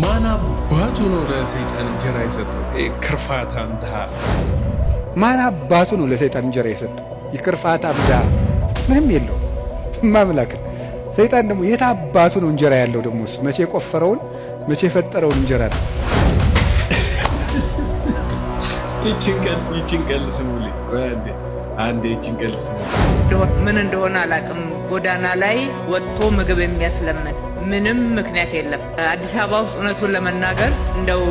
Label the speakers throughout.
Speaker 1: ማን አባቱ ነው ለሰይጣን እንጀራ የሰጠው? ክርፋታም ድሃ
Speaker 2: ማን አባቱ ነው ለሰይጣን እንጀራ የሰጠው? ይክርፋታም ድሃ ምንም የለው ማምላክ። ሰይጣን ደግሞ የት አባቱ ነው እንጀራ ያለው? ደግሞ መቼ የቆፈረውን መቼ የፈጠረውን እንጀራ ነው?
Speaker 1: ይቺን ቀልድ ስሙልኝ አንዴ ይቺን ቀልድ ስሙልኝ።
Speaker 3: ምን እንደሆነ አላውቅም። ጎዳና ላይ ወጥቶ ምግብ የሚያስለምን ምንም ምክንያት የለም። አዲስ አበባ ውስጥ እውነቱን ለመናገር እንደው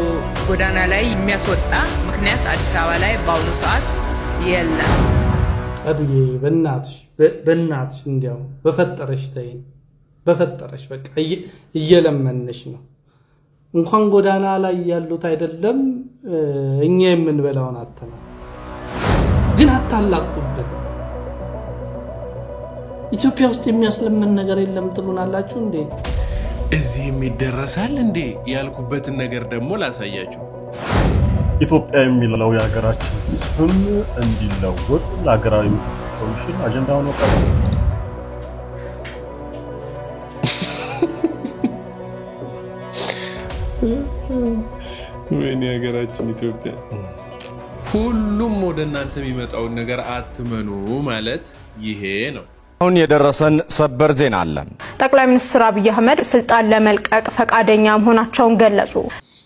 Speaker 3: ጎዳና ላይ የሚያስወጣ ምክንያት አዲስ አበባ ላይ በአሁኑ ሰዓት የለም።
Speaker 4: አዱዬ በእናትሽ እንዲያው በፈጠረሽ ተይኝ፣ በፈጠረሽ በቃ እየለመነሽ ነው። እንኳን ጎዳና ላይ ያሉት አይደለም እኛ የምንበላውን አተናል። ግን አታላቁብን። ኢትዮጵያ ውስጥ የሚያስለምን ነገር የለም ትሉናላችሁ እንዴ?
Speaker 1: እዚህም ይደረሳል እንዴ ያልኩበትን ነገር ደግሞ ላሳያችሁ።
Speaker 5: ኢትዮጵያ የሚለው የሀገራችን ስም እንዲለወጥ ለሀገራዊ ምክክር ኮሚሽን አጀንዳ ሆኖ ቀርቧል።
Speaker 1: ወይኔ ሀገራችን ኢትዮጵያ። ሁሉም ወደ እናንተ የሚመጣውን ነገር አትመኑ ማለት ይሄ ነው።
Speaker 6: አሁን የደረሰን ሰበር ዜና አለ።
Speaker 7: ጠቅላይ ሚኒስትር አብይ አህመድ ስልጣን ለመልቀቅ ፈቃደኛ መሆናቸውን ገለጹ።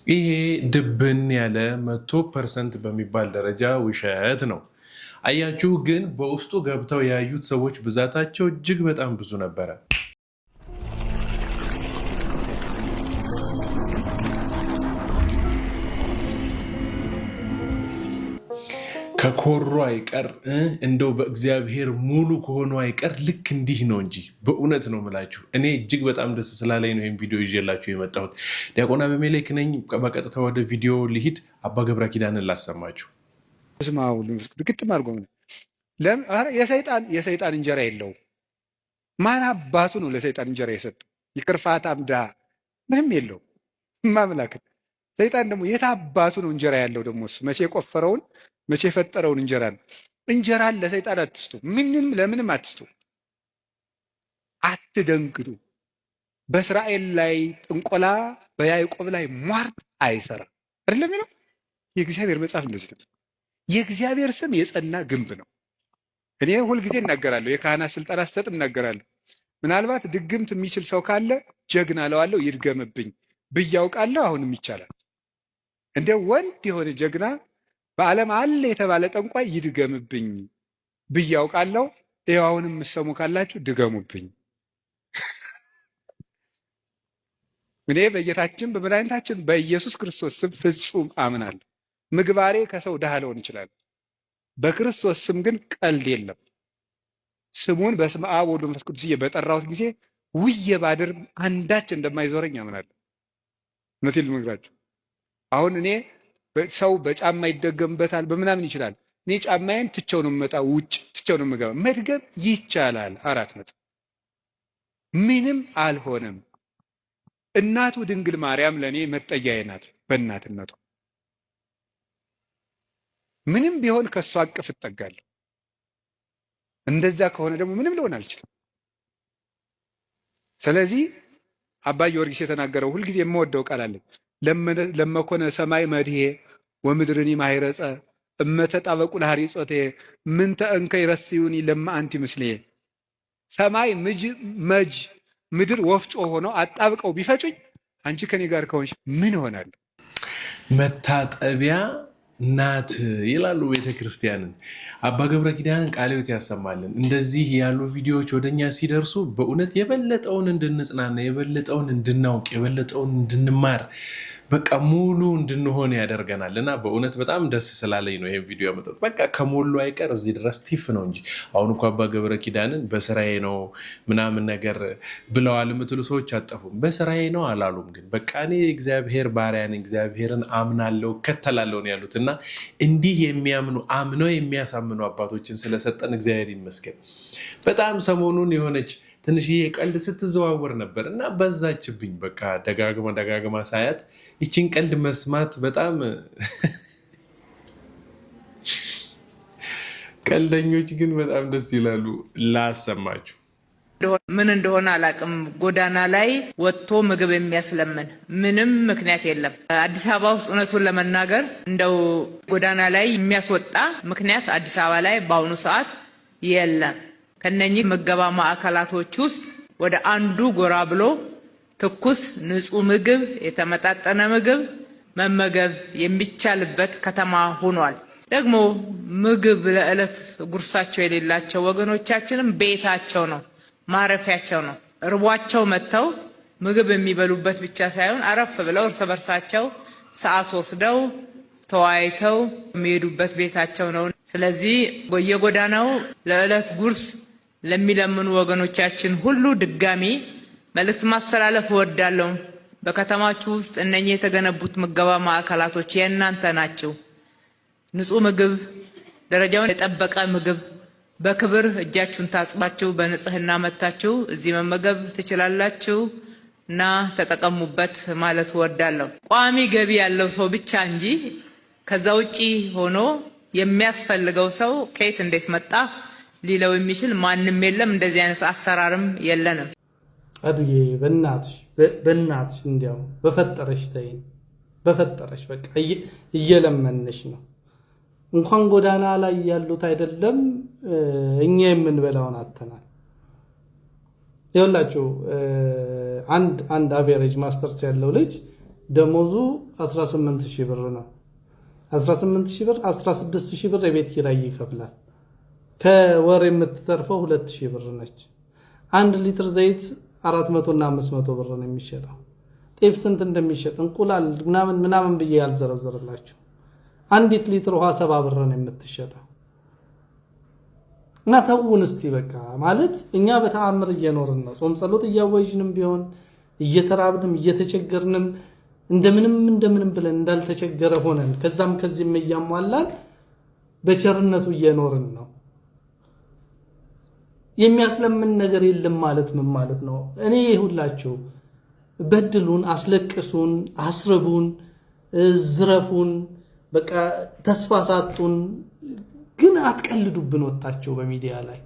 Speaker 1: ይሄ ድብን ያለ 100% በሚባል ደረጃ ውሸት ነው። አያችሁ፣ ግን በውስጡ ገብተው ያዩት ሰዎች ብዛታቸው እጅግ በጣም ብዙ ነበረ። ከኮሩ አይቀር እንደው በእግዚአብሔር ሙሉ ከሆኑ አይቀር ልክ እንዲህ ነው እንጂ በእውነት ነው ምላችሁ። እኔ እጅግ በጣም ደስ ስላለኝ ነው ይህን ቪዲዮ ይዤላችሁ የመጣሁት። ዲያቆን አቤሜሌክ ነኝ። በቀጥታ ወደ ቪዲዮ ልሂድ። አባ ገብረ ኪዳንን ላሰማችሁ።
Speaker 2: ግጥም አድርጎ የሰይጣን እንጀራ የለውም። ማን አባቱ ነው ለሰይጣን እንጀራ የሰጠው? ይክርፋታም ድሃ ምንም የለውም ማምላክ። ሰይጣን ደግሞ የት አባቱ ነው እንጀራ ያለው? ደግሞ መቼ የቆፈረውን መቼ የፈጠረውን እንጀራ ነው። እንጀራን ለሰይጣን አትስጡ። ምንም ለምንም አትስጡ። አትደንግዱ። በእስራኤል ላይ ጥንቆላ በያዕቆብ ላይ ሟርት አይሰራም አይደለም ነው የእግዚአብሔር መጽሐፍ። እንደዚህ ነው። የእግዚአብሔር ስም የጸና ግንብ ነው። እኔ ሁልጊዜ እናገራለሁ። የካህናት ስልጠና ስሰጥ እናገራለሁ። ምናልባት ድግምት የሚችል ሰው ካለ ጀግና እለዋለሁ፣ ይድገምብኝ ብዬ አውቃለሁ። አሁንም ይቻላል። እንደ ወንድ የሆነ ጀግና በዓለም አለ የተባለ ጠንቋይ ይድገምብኝ ብዬ አውቃለሁ። ይኸው አሁንም የምትሰሙ ካላችሁ ድገሙብኝ። እኔ በጌታችን በመድኃኒታችን በኢየሱስ ክርስቶስ ስም ፍጹም አምናለሁ። ምግባሬ ከሰው ድሃ ልሆን ይችላል። በክርስቶስ ስም ግን ቀልድ የለም። ስሙን በስመ አብ ወወልድ ወመንፈስ ቅዱስ በጠራሁት ጊዜ ውዬ ባድር አንዳች እንደማይዞረኝ አምናለሁ። እውነቴን ልነግራችሁ። አሁን እኔ ሰው በጫማ ይደገምበታል በምናምን ይችላል። እኔ ጫማዬን ትቼው ነው የምመጣ፣ ውጭ ትቼው ነው የምገባ። መድገም ይቻላል። 4 ነጥብ። ምንም አልሆነም። እናቱ ድንግል ማርያም ለእኔ መጠጊያዬ ናት። በእናትነቷ ምንም ቢሆን ከእሷ አቅፍ እጠጋለሁ። እንደዛ ከሆነ ደግሞ ምንም ሊሆን አልችልም። ስለዚህ አባ ጊዮርጊስ የተናገረው ሁልጊዜ የምወደው ቃል አለ። ለመኮነ ሰማይ መድሄ ወምድርኒ ማይረጸ እመተጣበቁ ለሐሪጾቴ ምንተ እንከ ይረስዩኒ ለማ አንቲ ምስሌ። ሰማይ መጅ ምድር ወፍጮ ሆነው አጣብቀው ቢፈጩኝ አንቺ ከኔ ጋር ከሆንሽ ምን እሆናለሁ?
Speaker 1: መታጠቢያ ናት ይላሉ ቤተክርስቲያንን። አባ ገብረ ኪዳንን ቃለ ሕይወት ያሰማልን። እንደዚህ ያሉ ቪዲዮዎች ወደኛ ሲደርሱ በእውነት የበለጠውን እንድንጽናና፣ የበለጠውን እንድናውቅ፣ የበለጠውን እንድንማር በቃ ሙሉ እንድንሆን ያደርገናል። እና በእውነት በጣም ደስ ስላለኝ ነው ይሄን ቪዲዮ ያመጣሁት። በቃ ከሞሉ አይቀር እዚህ ድረስ ቲፍ ነው እንጂ አሁን እንኳ አባ ገብረ ኪዳንን በስራዬ ነው ምናምን ነገር ብለዋል የምትሉ ሰዎች አጠፉም። በስራዬ ነው አላሉም። ግን በቃ እኔ እግዚአብሔር ባሪያ ነኝ፣ እግዚአብሔርን አምናለሁ እከተላለሁ ነው ያሉት። እና እንዲህ የሚያምኑ አምነው የሚያሳምኑ አባቶችን ስለሰጠን እግዚአብሔር ይመስገን። በጣም ሰሞኑን የሆነች ትንሽዬ ቀልድ ስትዘዋወር ነበር እና በዛችብኝ። በቃ ደጋግማ ሳያት ይችን ቀልድ መስማት በጣም ቀልደኞች ግን በጣም ደስ ይላሉ። ላሰማችሁ።
Speaker 3: ምን እንደሆነ አላቅም። ጎዳና ላይ ወጥቶ ምግብ የሚያስለምን ምንም ምክንያት የለም። አዲስ አበባ ውስጥ እውነቱን ለመናገር እንደው ጎዳና ላይ የሚያስወጣ ምክንያት አዲስ አበባ ላይ በአሁኑ ሰዓት የለም። ከነኚህ ምገባ ማዕከላቶች ውስጥ ወደ አንዱ ጎራ ብሎ ትኩስ ንጹህ ምግብ፣ የተመጣጠነ ምግብ መመገብ የሚቻልበት ከተማ ሆኗል። ደግሞ ምግብ ለዕለት ጉርሳቸው የሌላቸው ወገኖቻችንም ቤታቸው ነው፣ ማረፊያቸው ነው። ርቧቸው መጥተው ምግብ የሚበሉበት ብቻ ሳይሆን አረፍ ብለው እርስ በርሳቸው ሰዓት ወስደው ተወያይተው የሚሄዱበት ቤታቸው ነው። ስለዚህ በየጎዳናው ለዕለት ጉርስ ለሚለምኑ ወገኖቻችን ሁሉ ድጋሚ መልእክት ማስተላለፍ እወዳለሁ። በከተማችሁ ውስጥ እነኚህ የተገነቡት ምገባ ማዕከላቶች የእናንተ ናቸው። ንጹህ ምግብ፣ ደረጃውን የጠበቀ ምግብ በክብር እጃችሁን ታጥባችሁ በንጽህና መታችሁ እዚህ መመገብ ትችላላችሁ እና ተጠቀሙበት ማለት እወዳለሁ። ቋሚ ገቢ ያለው ሰው ብቻ እንጂ ከዛ ውጪ ሆኖ የሚያስፈልገው ሰው ከየት እንዴት መጣ ሊለው የሚችል ማንም የለም። እንደዚህ አይነት አሰራርም የለንም።
Speaker 4: አዱዬ በእናትሽ እንዲያው በፈጠረሽ ተይኝ፣ በፈጠረሽ በቃ እየለመንሽ ነው። እንኳን ጎዳና ላይ ያሉት አይደለም እኛ የምንበላውን አተናል። ይኸውላችሁ አንድ አቬሬጅ ማስተርስ ያለው ልጅ ደሞዙ 18000 ብር ነው። 18000 ብር 16000 ብር የቤት ኪራይ ይከፍላል። ከወር የምትተርፈው 2000 ብር ነች። 1 ሊትር ዘይት 400 እና 500 ብር ነው የሚሸጠው። ጤፍ ስንት እንደሚሸጥ እንቁላል ምናምን ብዬ ያልዘረዘርላችሁ። 1 ሊትር ውሃ 70 ብር ነው የምትሸጠው። እና ተውን እስቲ በቃ ማለት እኛ በተአምር እየኖርን ነው። ጾም ጸሎት እያወጅንም ቢሆን እየተራብንም እየተቸገርንም እንደምንም ብለን እንዳልተቸገረ ሆነን ከዛም ከዚህም እያሟላን በቸርነቱ እየኖርን ነው። የሚያስለምን ነገር የለም ማለት ምን ማለት ነው? እኔ ሁላችሁ በድሉን፣ አስለቅሱን፣ አስርቡን፣ ዝረፉን፣ በቃ ተስፋ ሳጡን፣ ግን አትቀልዱብን ወጣችሁ በሚዲያ ላይ።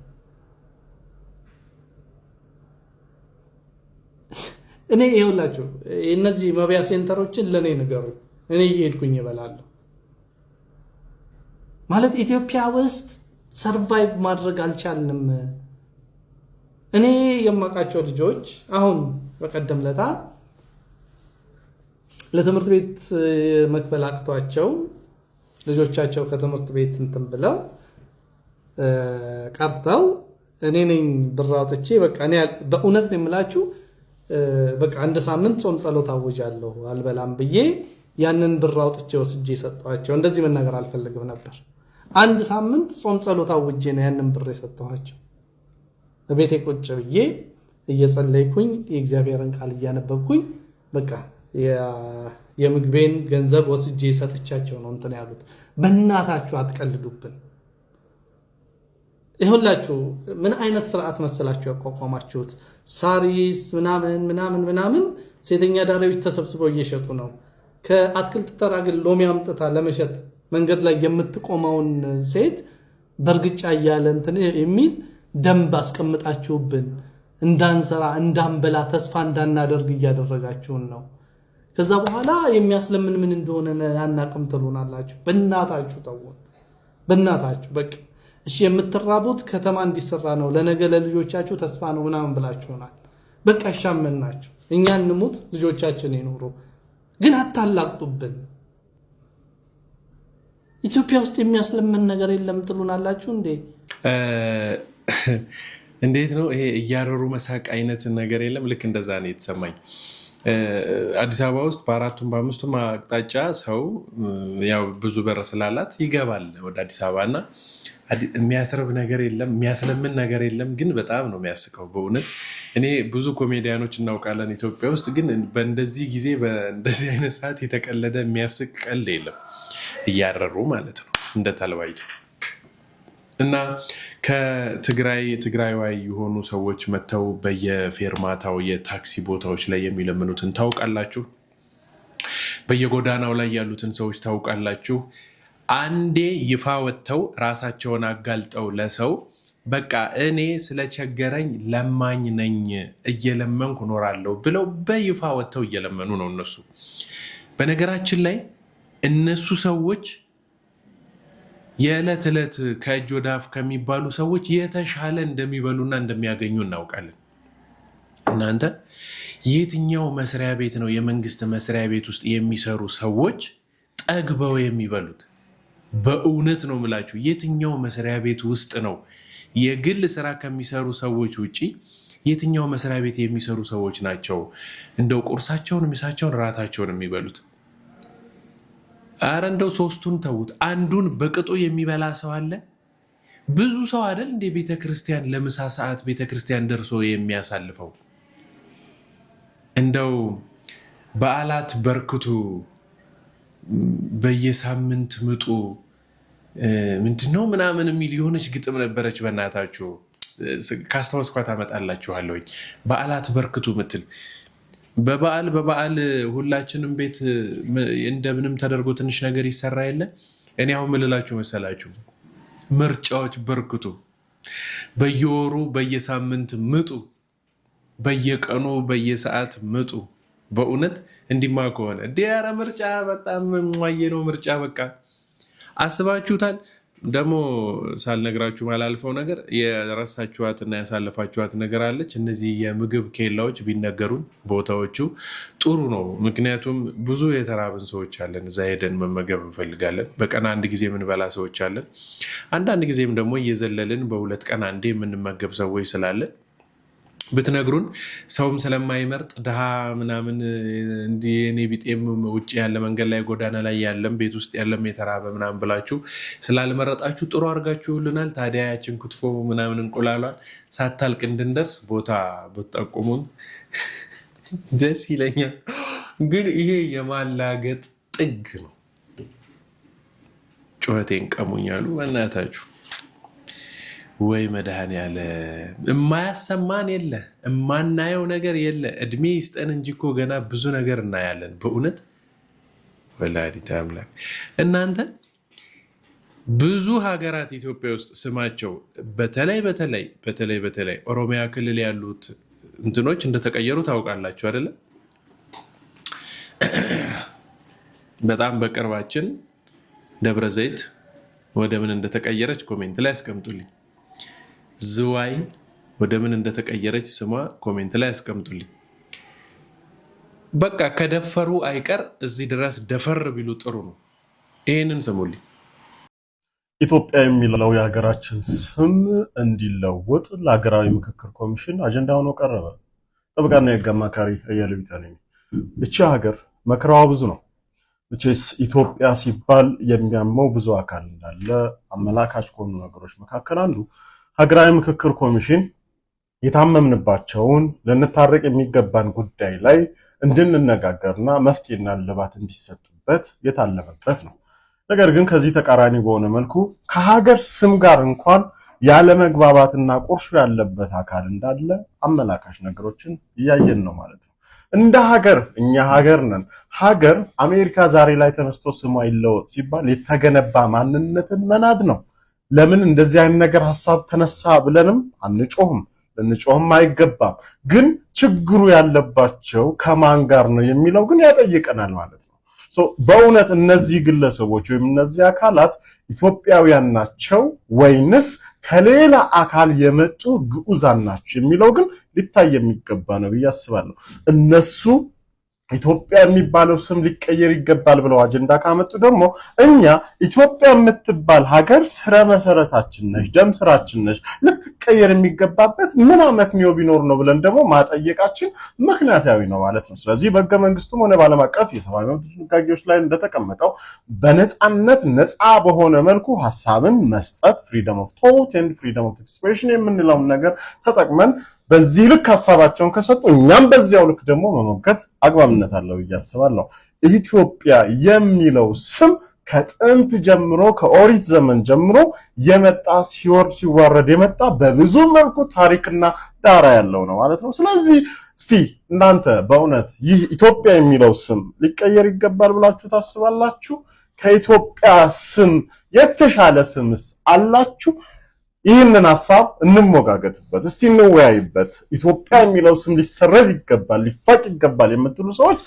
Speaker 4: እኔ ይኸውላችሁ እነዚህ መብያ ሴንተሮችን ለኔ ንገሩ፣ እኔ እየሄድኩኝ እበላለሁ። ማለት ኢትዮጵያ ውስጥ ሰርቫይቭ ማድረግ አልቻልንም። እኔ የማውቃቸው ልጆች አሁን በቀደም ለታ ለትምህርት ቤት መክፈል አቅቷቸው ልጆቻቸው ከትምህርት ቤት እንትን ብለው ቀርተው እኔ ነኝ ብር አውጥቼ በቃ እኔ በእውነት ነው የምላችሁ በቃ አንድ ሳምንት ጾም ጸሎት አውጃለሁ አልበላም ብዬ ያንን ብር አውጥቼ ወስጄ ሰጣቸው። እንደዚህ መናገር አልፈልግም ነበር። አንድ ሳምንት ጾም ጸሎት አውጄ ነው ያንን ብር የሰጠኋቸው። በቤቴ ቁጭ ብዬ እየጸለይኩኝ የእግዚአብሔርን ቃል እያነበብኩኝ በቃ የምግቤን ገንዘብ ወስጄ ሰጥቻቸው ነው እንትን ያሉት። በእናታችሁ አትቀልዱብን። ይሁላችሁ ምን አይነት ስርዓት መሰላችሁ ያቋቋማችሁት? ሳሪስ ምናምን ሴተኛ ዳሪዎች ተሰብስበው እየሸጡ ነው። ከአትክልት ተራ ግን ሎሚ አምጥታ ለመሸጥ መንገድ ላይ የምትቆመውን ሴት በእርግጫ እያለ እንትን የሚል ደንብ አስቀምጣችሁብን እንዳንሰራ እንዳንበላ ተስፋ እንዳናደርግ እያደረጋችሁን ነው። ከዛ በኋላ የሚያስለምን ምን እንደሆነ ያናቅም ትሉናላችሁ። በእናታችሁ ተውን፣ በእናታችሁ በቃ እሺ። የምትራቡት ከተማ እንዲሰራ ነው፣ ለነገ ለልጆቻችሁ ተስፋ ነው ምናምን ብላችሁናል። በቃ እሻመናችሁ፣ እኛ እንሙት ልጆቻችን ይኖሩ፣ ግን አታላቅጡብን። ኢትዮጵያ ውስጥ የሚያስለምን ነገር የለም ትሉናላችሁ እንዴ?
Speaker 1: እንዴት ነው ይሄ እያረሩ መሳቅ አይነት ነገር የለም። ልክ እንደዛ ነው የተሰማኝ። አዲስ አበባ ውስጥ በአራቱም በአምስቱም አቅጣጫ ሰው ያው ብዙ በር ስላላት ይገባል ወደ አዲስ አበባ እና የሚያስረብ ነገር የለም፣ የሚያስለምን ነገር የለም። ግን በጣም ነው የሚያስቀው በእውነት። እኔ ብዙ ኮሜዲያኖች እናውቃለን ኢትዮጵያ ውስጥ፣ ግን በእንደዚህ ጊዜ በእንደዚህ አይነት ሰዓት የተቀለደ የሚያስቅ ቀልድ የለም። እያረሩ ማለት ነው እንደ ተልባይቱ እና ከትግራዋይ የሆኑ ሰዎች መጥተው በየፌርማታው የታክሲ ቦታዎች ላይ የሚለምኑትን ታውቃላችሁ። በየጎዳናው ላይ ያሉትን ሰዎች ታውቃላችሁ። አንዴ ይፋ ወጥተው ራሳቸውን አጋልጠው ለሰው በቃ እኔ ስለቸገረኝ ለማኝ ነኝ እየለመንኩ እኖራለሁ ብለው በይፋ ወጥተው እየለመኑ ነው እነሱ። በነገራችን ላይ እነሱ ሰዎች የዕለት ዕለት ከእጅ ወደ አፍ ከሚባሉ ሰዎች የተሻለ እንደሚበሉና እንደሚያገኙ እናውቃለን። እናንተ የትኛው መስሪያ ቤት ነው የመንግስት መስሪያ ቤት ውስጥ የሚሰሩ ሰዎች ጠግበው የሚበሉት? በእውነት ነው የምላችሁ። የትኛው መስሪያ ቤት ውስጥ ነው የግል ስራ ከሚሰሩ ሰዎች ውጪ የትኛው መስሪያ ቤት የሚሰሩ ሰዎች ናቸው እንደው ቁርሳቸውን፣ ምሳቸውን፣ ራታቸውን የሚበሉት? አረ እንደው ሶስቱን ተውት፣ አንዱን በቅጡ የሚበላ ሰው አለ? ብዙ ሰው አይደል እንደ ቤተክርስቲያን ለምሳ ሰዓት ቤተክርስቲያን ደርሶ የሚያሳልፈው? እንደው በዓላት በርክቱ፣ በየሳምንት ምጡ ምንድነው ምናምን የሚል የሆነች ግጥም ነበረች። በእናታችሁ ካስታወስኳት አመጣላችኋለሁኝ። በዓላት በርክቱ ምትል በበዓል ሁላችንም ቤት እንደምንም ተደርጎ ትንሽ ነገር ይሰራ የለ። እኔ አሁን ምልላችሁ መሰላችሁ? ምርጫዎች በርክቱ፣ በየወሩ በየሳምንት ምጡ፣ በየቀኑ በየሰዓት ምጡ። በእውነት እንዲማ ከሆነ ዲያረ ምርጫ በጣም ሟየ ነው። ምርጫ በቃ አስባችሁታል? ደግሞ ሳልነግራችሁ ማላልፈው ነገር የረሳችኋትና ያሳለፋችኋት ነገር አለች። እነዚህ የምግብ ኬላዎች ቢነገሩን ቦታዎቹ ጥሩ ነው። ምክንያቱም ብዙ የተራብን ሰዎች አለን፣ እዛ ሄደን መመገብ እንፈልጋለን። በቀን አንድ ጊዜ የምንበላ ሰዎች አለን። አንዳንድ ጊዜም ደግሞ እየዘለልን በሁለት ቀን አንዴ የምንመገብ ሰዎች ስላለን ብትነግሩን፣ ሰውም ስለማይመርጥ ድሃ ምናምን እንዲህ የኔ ቢጤም ውጭ ያለ መንገድ ላይ ጎዳና ላይ ያለም ቤት ውስጥ ያለም የተራበ ምናምን ብላችሁ ስላልመረጣችሁ ጥሩ አድርጋችሁልናል። ታዲያ ያችን ክትፎ ምናምን እንቁላሏን ሳታልቅ እንድንደርስ ቦታ ብትጠቁሙን ደስ ይለኛል። ግን ይሄ የማላገጥ ጥግ ነው። ጩኸቴን ቀሙኛሉ በእናታችሁ። ወይ መድኃኔዓለም፣ የማያሰማን የለ፣ የማናየው ነገር የለ። እድሜ ይስጠን እንጂ እኮ ገና ብዙ ነገር እናያለን። በእውነት ወላዲተ አምላክ። እናንተ ብዙ ሀገራት ኢትዮጵያ ውስጥ ስማቸው በተለይ ኦሮሚያ ክልል ያሉት እንትኖች እንደተቀየሩ ታውቃላችሁ አይደለ? በጣም በቅርባችን ደብረ ዘይት ወደ ምን እንደተቀየረች ኮሜንት ላይ አስቀምጡልኝ። ዝዋይ ወደ ምን እንደተቀየረች ስሟ ኮሜንት ላይ አስቀምጡልኝ። በቃ ከደፈሩ አይቀር እዚህ ድረስ ደፈር ቢሉ ጥሩ ነው። ይሄንን ስሙልኝ።
Speaker 5: ኢትዮጵያ የሚለው የሀገራችን ስም እንዲለወጥ ለሀገራዊ ምክክር ኮሚሽን አጀንዳ ሆኖ ቀረበ። ጠበቃና የህግ አማካሪ አያሌው ቢታኔ። እቺ ሀገር መከራዋ ብዙ ነው። መቼስ ኢትዮጵያ ሲባል የሚያመው ብዙ አካል እንዳለ አመላካች ከሆኑ ነገሮች መካከል አንዱ ሀገራዊ ምክክር ኮሚሽን የታመምንባቸውን ልንታረቅ የሚገባን ጉዳይ ላይ እንድንነጋገርና መፍትሄና እልባት እንዲሰጥበት የታለመበት ነው። ነገር ግን ከዚህ ተቃራኒ በሆነ መልኩ ከሀገር ስም ጋር እንኳን ያለ መግባባትና ቁርሾ ያለበት አካል እንዳለ አመላካች ነገሮችን እያየን ነው ማለት ነው። እንደ ሀገር እኛ ሀገር ነን። ሀገር አሜሪካ ዛሬ ላይ ተነስቶ ስሟ ይለወጥ ሲባል የተገነባ ማንነትን መናድ ነው። ለምን እንደዚህ አይነት ነገር ሐሳብ ተነሳ ብለንም አንጮህም፣ ልንጮህም አይገባም። ግን ችግሩ ያለባቸው ከማን ጋር ነው የሚለው ግን ያጠይቀናል ማለት ነው። በእውነት እነዚህ ግለሰቦች ወይም እነዚህ አካላት ኢትዮጵያውያን ናቸው ወይንስ ከሌላ አካል የመጡ ግዑዛን ናቸው የሚለው ግን ሊታይ የሚገባ ነው ብዬ አስባለሁ። እነሱ ኢትዮጵያ የሚባለው ስም ሊቀየር ይገባል ብለው አጀንዳ ካመጡ ደግሞ እኛ ኢትዮጵያ የምትባል ሀገር ስረ መሰረታችን ነች፣ ደም ስራችን ነች፣ ልትቀየር የሚገባበት ምን አመክንዮ ቢኖር ነው ብለን ደግሞ ማጠየቃችን ምክንያታዊ ነው ማለት ነው። ስለዚህ በሕገ መንግስቱም ሆነ በዓለም አቀፍ የሰብአዊ መብት ድንጋጌዎች ላይ እንደተቀመጠው በነፃነት ነፃ በሆነ መልኩ ሀሳብን መስጠት ፍሪደም ኦፍ ቶት ኤንድ ፍሪደም ኦፍ ኤክስፕሬሽን የምንለውን ነገር ተጠቅመን በዚህ ልክ ሀሳባቸውን ከሰጡ እኛም በዚያው ልክ ደግሞ መመልከት አግባብነት አለው እያስባለሁ። ኢትዮጵያ የሚለው ስም ከጥንት ጀምሮ ከኦሪት ዘመን ጀምሮ የመጣ ሲወርድ ሲዋረድ የመጣ በብዙ መልኩ ታሪክና ዳራ ያለው ነው ማለት ነው። ስለዚህ እስቲ እናንተ በእውነት ይህ ኢትዮጵያ የሚለው ስም ሊቀየር ይገባል ብላችሁ ታስባላችሁ? ከኢትዮጵያ ስም የተሻለ ስምስ አላችሁ? ይህንን ሐሳብ እንሞጋገትበት፣ እስቲ እንወያይበት። ኢትዮጵያ የሚለው ስም ሊሰረዝ ይገባል፣ ሊፋቅ ይገባል የምትሉ ሰዎች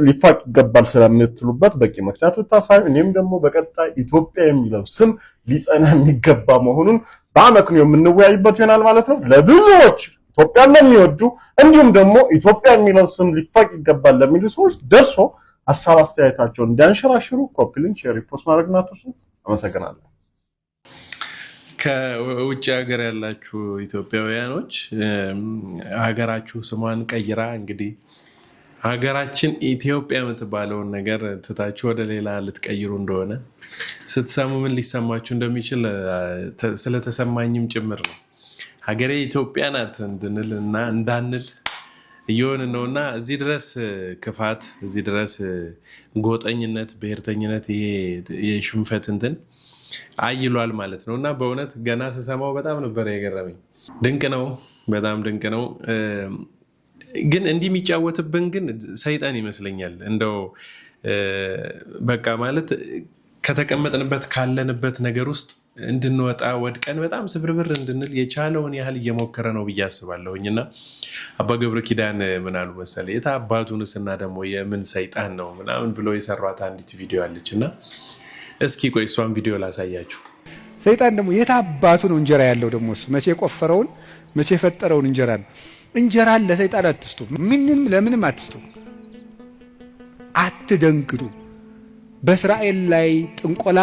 Speaker 5: ሊፋቅ ይገባል ስለምትሉበት በቂ ምክንያት ብታሳዩ፣ እኔም ደግሞ በቀጣይ ኢትዮጵያ የሚለው ስም ሊጸና የሚገባ መሆኑን በአመክንዮ የምንወያይበት ይሆናል ማለት ነው። ለብዙዎች ኢትዮጵያን ለሚወዱ እንዲሁም ደግሞ ኢትዮጵያ የሚለው ስም ሊፋቅ ይገባል ለሚሉ ሰዎች ደርሶ ሐሳብ አስተያየታቸውን እንዲያንሸራሽሩ ኮፒ ሊንክ፣ ሼር፣ ሪፖስት ማድረግና አትርሱ። አመሰግናለሁ።
Speaker 1: ከውጭ ሀገር ያላችሁ ኢትዮጵያውያኖች ሀገራችሁ ስሟን ቀይራ እንግዲህ ሀገራችን ኢትዮጵያ የምትባለውን ነገር ትታችሁ ወደ ሌላ ልትቀይሩ እንደሆነ ስትሰሙ ምን ሊሰማችሁ እንደሚችል ስለተሰማኝም ጭምር ነው። ሀገሬ ኢትዮጵያ ናት እንድንል እና እንዳንል እየሆን ነውና እዚህ ድረስ ክፋት፣ እዚህ ድረስ ጎጠኝነት፣ ብሔርተኝነት፣ ይሄ የሽንፈት እንትን አይሏል ማለት ነው። እና በእውነት ገና ስሰማው በጣም ነበር የገረመኝ። ድንቅ ነው፣ በጣም ድንቅ ነው። ግን እንዲህ የሚጫወትብን ግን ሰይጣን ይመስለኛል። እንደው በቃ ማለት ከተቀመጥንበት ካለንበት ነገር ውስጥ እንድንወጣ ወድቀን በጣም ስብርብር እንድንል የቻለውን ያህል እየሞከረ ነው ብዬ አስባለሁኝ። እና አባ ገብረ ኪዳን ምን አሉ መሰለኝ፣ የታ አባቱንስና ደግሞ የምን ሰይጣን ነው ምናምን ብሎ የሰሯት አንዲት ቪዲዮ አለች እና እስኪ ቆይ እሷን ቪዲዮ ላሳያችሁ።
Speaker 2: ሰይጣን ደግሞ የታባቱ ነው እንጀራ ያለው ደግሞ እሱ መቼ የቆፈረውን መቼ የፈጠረውን እንጀራ ነው። እንጀራን ለሰይጣን አትስጡ፣ ምንም ለምንም አትስጡ። አትደንግጡ። በእስራኤል ላይ ጥንቆላ፣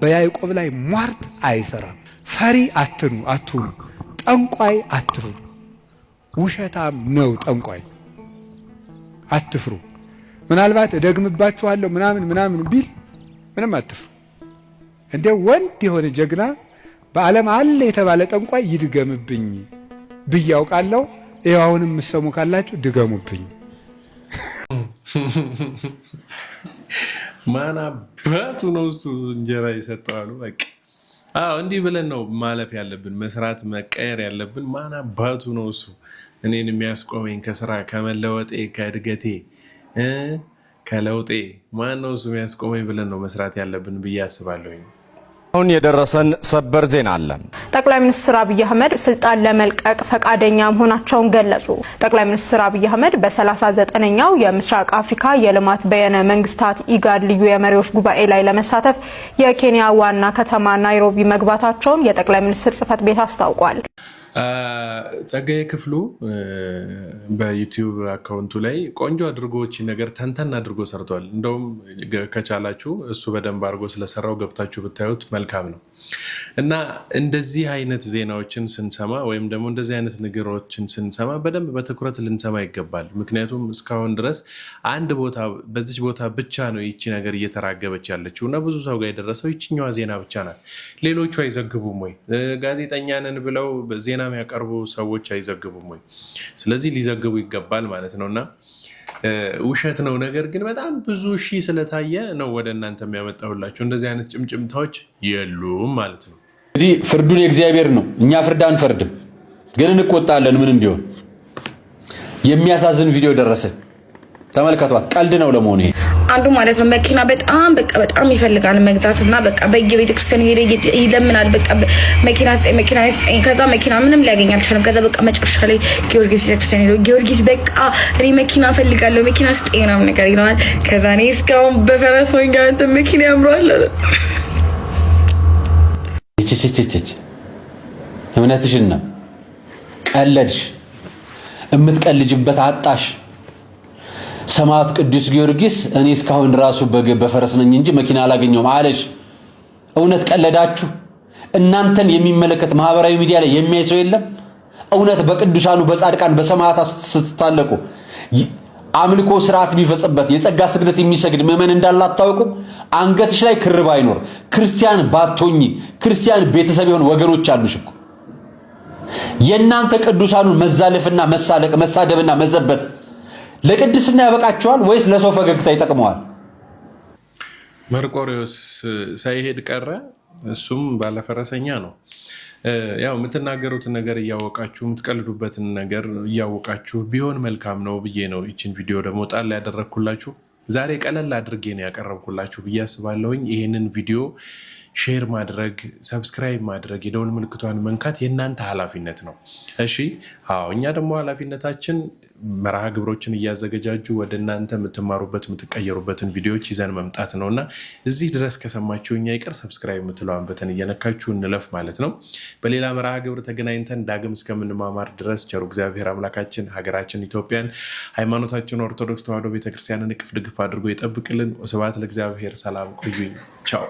Speaker 2: በያዕቆብ ላይ ሟርት አይሰራም። ፈሪ አትሁኑ። ጠንቋይ አትፍሩ። ውሸታም ነው ጠንቋይ፣ አትፍሩ። ምናልባት እደግምባችኋለሁ ምናምን ቢል ምንም አትፍሩ። እንደ ወንድ የሆነ ጀግና በዓለም አለ የተባለ ጠንቋይ ይድገምብኝ ብዬ አውቃለሁ። ይኸው አሁንም የምትሰሙ ካላችሁ ድገሙብኝ።
Speaker 1: ማን አባቱ ነው እሱ እንጀራ ይሰጠዋሉ። በቃ እንዲህ ብለን ነው ማለፍ ያለብን፣ መስራት መቀየር ያለብን። ማን አባቱ ነው እሱ እኔን የሚያስቆመኝ ከስራ ከመለወጤ ከእድገቴ ከለውጤ ማን ነው እሱ የሚያስቆመኝ ብለን ነው መስራት ያለብን ብዬ አስባለሁኝ።
Speaker 6: አሁን የደረሰን ሰበር ዜና አለ።
Speaker 7: ጠቅላይ ሚኒስትር አብይ አህመድ ስልጣን ለመልቀቅ ፈቃደኛ መሆናቸውን ገለጹ። ጠቅላይ ሚኒስትር አብይ አህመድ በ39ኛው የምስራቅ አፍሪካ የልማት በየነ መንግስታት ኢጋድ ልዩ የመሪዎች ጉባኤ ላይ ለመሳተፍ የኬንያ ዋና ከተማ ናይሮቢ መግባታቸውን የጠቅላይ ሚኒስትር ጽህፈት ቤት አስታውቋል።
Speaker 1: ጸጋዬ ክፍሉ በዩቲዩብ አካውንቱ ላይ ቆንጆ አድርጎች ነገር ተንተን አድርጎ ሰርቷል። እንደውም ከቻላችሁ እሱ በደንብ አድርጎ ስለሰራው ገብታችሁ ብታዩት መልካም ነው። እና እንደዚህ አይነት ዜናዎችን ስንሰማ ወይም ደግሞ እንደዚህ አይነት ነገሮችን ስንሰማ በደንብ በትኩረት ልንሰማ ይገባል። ምክንያቱም እስካሁን ድረስ አንድ ቦታ በዚች ቦታ ብቻ ነው ይቺ ነገር እየተራገበች ያለችው እና ብዙ ሰው ጋር የደረሰው ይችኛዋ ዜና ብቻ ናት። ሌሎቹ አይዘግቡም ወይ? ጋዜጠኛ ነን ብለው ዜና የሚያቀርቡ ሰዎች አይዘግቡም ወይ? ስለዚህ ሊዘግቡ ይገባል ማለት ነው። እና ውሸት ነው ነገር ግን በጣም ብዙ ሺህ ስለታየ ነው ወደ እናንተ የሚያመጣሁላችሁ። እንደዚህ አይነት ጭምጭምታዎች የሉም ማለት ነው።
Speaker 8: እንግዲህ ፍርዱን የእግዚአብሔር ነው። እኛ ፍርድ አንፈርድም፣ ግን እንቆጣለን። ምንም ቢሆን የሚያሳዝን ቪዲዮ ደረሰን። ተመልከቷት። ቀልድ ነው ለመሆኑ ይሄ
Speaker 9: አንዱ ማለት ነው። መኪና በጣም ይፈልጋል መግዛት እና በቃ በየቤተ ክርስቲያን ሄደ ይለምናል። በቃ መኪና ስጠኝ። ከዛ መኪና ምንም ሊያገኝ አልቻለም። ከዛ በቃ መጨረሻ ላይ ጊዮርጊስ ቤተ ክርስቲያን ሄዶ ጊዮርጊስ በቃ እኔ መኪና እፈልጋለሁ መኪና ስጠኝ ምናምን ነገር ይለዋል። ከዛ እኔ እስካሁን በፈረስ ወንጋ መኪና ያምራል አለ።
Speaker 8: እምነትሽን ነው ቀለድሽ። የምትቀልጅበት አጣሽ። ሰማዕት ቅዱስ ጊዮርጊስ እኔ እስካሁን ራሱ በፈረስ ነኝ እንጂ መኪና አላገኘውም አለሽ። እውነት ቀለዳችሁ። እናንተን የሚመለከት ማህበራዊ ሚዲያ ላይ የሚያይ ሰው የለም። እውነት በቅዱሳኑ በጻድቃን በሰማዕታት ስትታለቁ አምልኮ ስርዓት የሚፈጽምበት የጸጋ ስግደት የሚሰግድ ምዕመን እንዳለ አታውቁም? አንገትሽ ላይ ክር ባይኖር ክርስቲያን ባትሆኚ ክርስቲያን ቤተሰብ የሆኑ ወገኖች አሉሽ እኮ። የእናንተ ቅዱሳኑን መዛለፍና መሳለቅ መሳደብና መዘበት ለቅድስና ያበቃቸዋል ወይስ ለሰው ፈገግታ ይጠቅመዋል?
Speaker 1: መርቆሬዎስ ሳይሄድ ቀረ። እሱም ባለፈረሰኛ ነው። ያው የምትናገሩትን ነገር እያወቃችሁ የምትቀልዱበትን ነገር እያወቃችሁ ቢሆን መልካም ነው ብዬ ነው ይችን ቪዲዮ ደግሞ ጣል ያደረግኩላችሁ። ዛሬ ቀለል አድርጌ ነው ያቀረብኩላችሁ ብዬ አስባለሁኝ። ይህንን ቪዲዮ ሼር ማድረግ፣ ሰብስክራይብ ማድረግ፣ የደውል ምልክቷን መንካት የእናንተ ኃላፊነት ነው። እሺ እኛ ደግሞ ኃላፊነታችን መርሃ ግብሮችን እያዘገጃጁ ወደ እናንተ የምትማሩበት የምትቀየሩበትን ቪዲዮዎች ይዘን መምጣት ነው እና እዚህ ድረስ ከሰማችሁ እኛ ይቀር ሰብስክራይብ የምትለዋን በተን እየነካችሁ እንለፍ ማለት ነው። በሌላ መርሃ ግብር ተገናኝተን ዳግም እስከምንማማር ድረስ ቸሩ እግዚአብሔር አምላካችን ሀገራችን ኢትዮጵያን ሃይማኖታችን ኦርቶዶክስ ተዋሕዶ ቤተክርስቲያንን እቅፍ ድግፍ አድርጎ ይጠብቅልን። ስብሐት ለእግዚአብሔር። ሰላም ቆዩኝ። ቻው